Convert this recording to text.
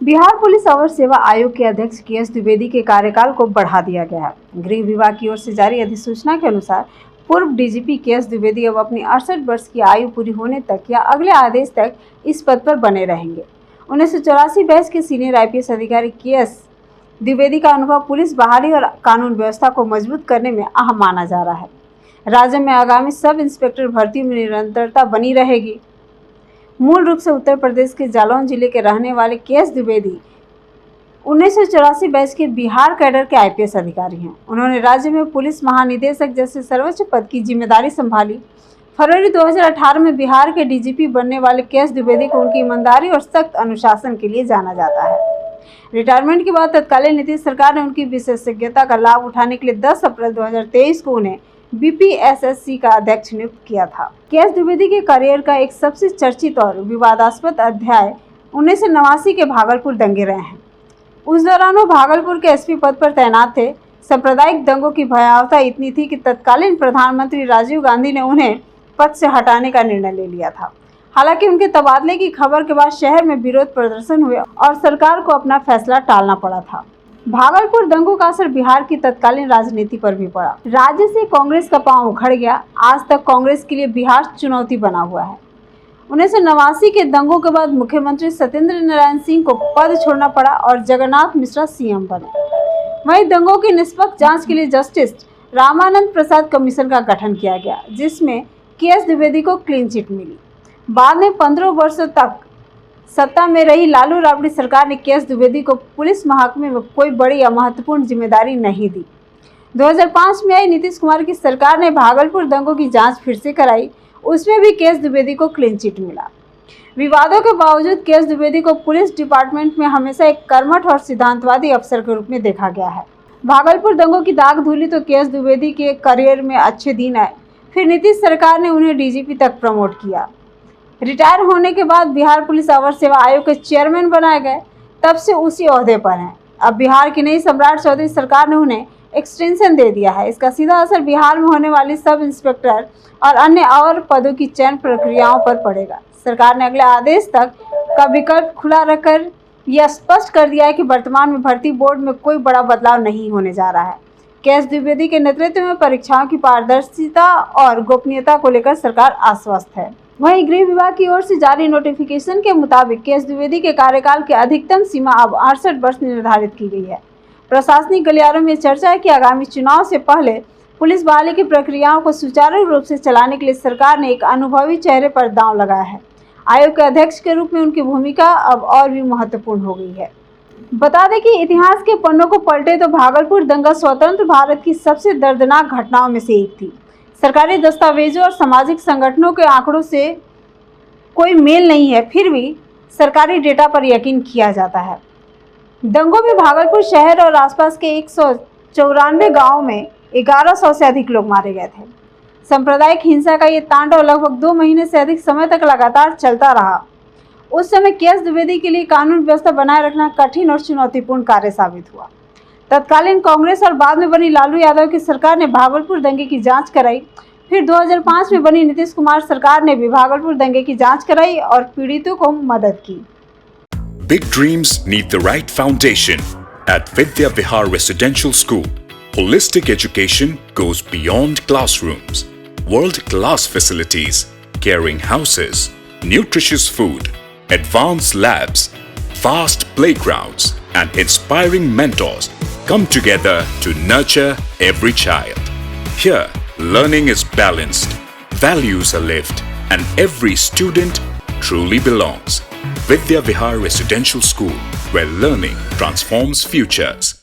Bihar police अवर सेवा आयोग के अध्यक्ष के.एस. द्विवेदी के कार्यकाल को बढ़ा दिया गया है। गृह विभाग की ओर से जारी अधिसूचना के अनुसार पूर्व डीजीपी के.एस. द्विवेदी अब अपनी 68 वर्ष की आयु पूरी होने तक या अगले आदेश तक इस पद पर बने रहेंगे। 1984 बैच के सीनियर IPS अधिकारी के.एस. द्विवेदी का अनुभव पुलिस बहाली और कानून व्यवस्था को मजबूत करने में अहम माना जा रहा है। राज्य में आगामी सब इंस्पेक्टर भर्तियों में निरंतरता बनी रहेगी। मूल रूप से उत्तर प्रदेश के जालौन जिले के रहने वाले के.एस. द्विवेदी 1984 बैच के बिहार कैडर के IPS अधिकारी हैं। उन्होंने राज्य में पुलिस महानिदेशक जैसे सर्वोच्च पद की जिम्मेदारी संभाली। फरवरी 2018 में बिहार के DGP बनने वाले के.एस. द्विवेदी को उनकी ईमानदारी और सख्त अनुशासन के लिए जाना जाता है। रिटायरमेंट के बाद तत्कालीन नीतीश सरकार ने उनकी विशेषज्ञता का लाभ उठाने के लिए 10 अप्रैल 2023 को उन्हें BPSSC का अध्यक्ष नियुक्त किया था। के.एस. द्विवेदी के करियर का एक सबसे चर्चित और विवादास्पद अध्याय 1989 के भागलपुर दंगे रहे हैं। उस दौरान वो भागलपुर के SP पद पर तैनात थे। सांप्रदायिक दंगों की भयावहता इतनी थी कि तत्कालीन प्रधानमंत्री राजीव गांधी ने उन्हें पद से हटाने का निर्णय ले लिया था। हालांकि उनके तबादले की खबर के बाद शहर में विरोध प्रदर्शन हुए और सरकार को अपना फैसला टालना पड़ा था। भागलपुर दंगों का असर बिहार की तत्कालीन राजनीति पर भी पड़ा। राज्य से कांग्रेस का पांव उखड़ गया। आज तक कांग्रेस के लिए बिहार चुनौती बना हुआ है। 1989 के दंगों के बाद मुख्यमंत्री सत्येंद्र नारायण सिंह को पद छोड़ना पड़ा और जगन्नाथ मिश्रा CM बने। वहीं दंगों की निष्पक्ष जांच के लिए जस्टिस रामानंद प्रसाद कमीशन का गठन किया गया, जिसमें के.एस. द्विवेदी को क्लीन चिट मिली। बाद में 15 वर्षों तक सत्ता में रही लालू राबड़ी सरकार ने के.एस. द्विवेदी को पुलिस महकमे में कोई बड़ी या महत्वपूर्ण जिम्मेदारी नहीं दी। 2005 में आई नीतीश कुमार की सरकार ने भागलपुर दंगों की जांच फिर से कराई। उसमें भी के.एस. द्विवेदी को क्लीन चिट मिला। विवादों के बावजूद के.एस. द्विवेदी को पुलिस डिपार्टमेंट में हमेशा एक कर्मठ और सिद्धांतवादी अफसर के रूप में देखा गया है। भागलपुर दंगों की दाग धुली तो के.एस. द्विवेदी के करियर में अच्छे दिन आए। फिर नीतीश सरकार ने उन्हें DGP तक प्रमोट किया। रिटायर होने के बाद बिहार पुलिस अवर सेवा आयोग के चेयरमैन बनाए गए। तब से उसी ओहदे पर हैं। अब बिहार की नई सम्राट चौधरी सरकार ने उन्हें एक्सटेंशन दे दिया है। इसका सीधा असर बिहार में होने वाली सब इंस्पेक्टर और अन्य और पदों की चयन प्रक्रियाओं पर पड़ेगा। सरकार ने अगले आदेश तक का विकल्प खुला रखकर यह स्पष्ट कर दिया है कि वर्तमान में भर्ती बोर्ड में कोई बड़ा बदलाव नहीं होने जा रहा है। के.एस. द्विवेदी के नेतृत्व में परीक्षाओं की पारदर्शिता और गोपनीयता को लेकर सरकार आश्वस्त है। वहीं गृह विभाग की ओर से जारी नोटिफिकेशन के मुताबिक के.एस. द्विवेदी के कार्यकाल की अधिकतम सीमा अब 68 वर्ष निर्धारित की गई है। प्रशासनिक गलियारों में चर्चा है कि आगामी चुनाव से पहले पुलिस बहाली की प्रक्रियाओं को सुचारू रूप से चलाने के लिए सरकार ने एक अनुभवी चेहरे पर दांव लगाया है। आयोग के अध्यक्ष के रूप में उनकी भूमिका अब और भी महत्वपूर्ण हो गई है। बता दें कि इतिहास के पन्नों को पलटे तो भागलपुर दंगा स्वतंत्र भारत की सबसे दर्दनाक घटनाओं में से एक थी। सरकारी दस्तावेजों और सामाजिक संगठनों के आंकड़ों से कोई मेल नहीं है, फिर भी सरकारी डेटा पर यकीन किया जाता है। दंगों में भागलपुर शहर और आसपास के 194 गांवों में 1100 से अधिक लोग मारे गए थे। सांप्रदायिक हिंसा का ये तांडव लगभग 2 महीने से अधिक समय तक लगातार चलता रहा। उस समय के.एस. द्विवेदी के लिए कानून व्यवस्था बनाए रखना कठिन और चुनौतीपूर्ण कार्य साबित हुआ। तत्कालीन कांग्रेस और बाद में बनी लालू यादव की सरकार ने भागलपुर दंगे की जांच कराई। फिर 2005 में बनी नीतीश कुमार सरकार ने भी भागलपुर दंगे की जांच कराई और पीड़ितों को मदद की। Big dreams need the right foundation. At Vidya Vihar Residential School, holistic education goes beyond classrooms. World-class facilities, caring houses, nutritious food, advanced labs, vast playgrounds, and inspiring mentors come together to nurture every child. Here, learning is balanced, values are lived, and every student truly belongs. Vidya Vihar Residential School, where learning transforms futures.